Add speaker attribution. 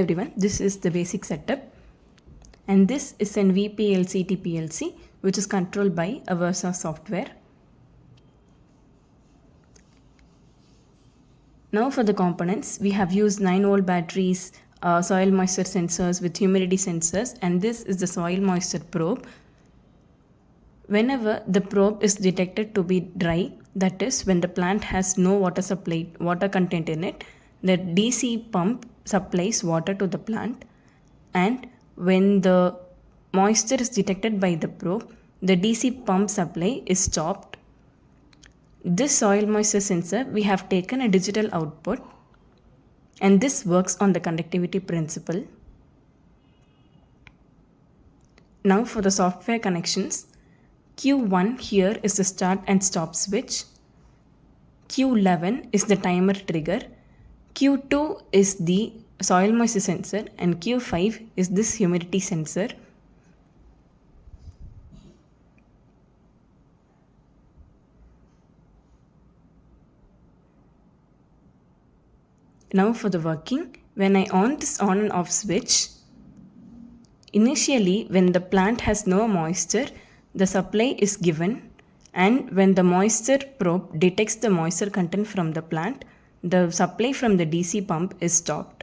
Speaker 1: everyone, this is the basic setup, and this is an VPLC TPLC which is controlled by a Versa software. Now for the components, we have used 9-volt batteries, soil moisture sensors with humidity sensors, and this is the soil moisture probe. Whenever the probe is detected to be dry, that is when the plant has no water content in it, the DC pump supplies water to the plant, and when the moisture is detected by the probe, the DC pump supply is stopped. This soil moisture sensor, we have taken a digital output, and this works on the conductivity principle. Now for the software connections, Q1 here is the start and stop switch, Q11 is the timer trigger, Q2 is the soil moisture sensor, and Q5 is this humidity sensor. Now for the working, when I on this on and off switch, initially when the plant has no moisture, the supply is given, and when the moisture probe detects the moisture content from the plant, the supply from the DC pump is stopped.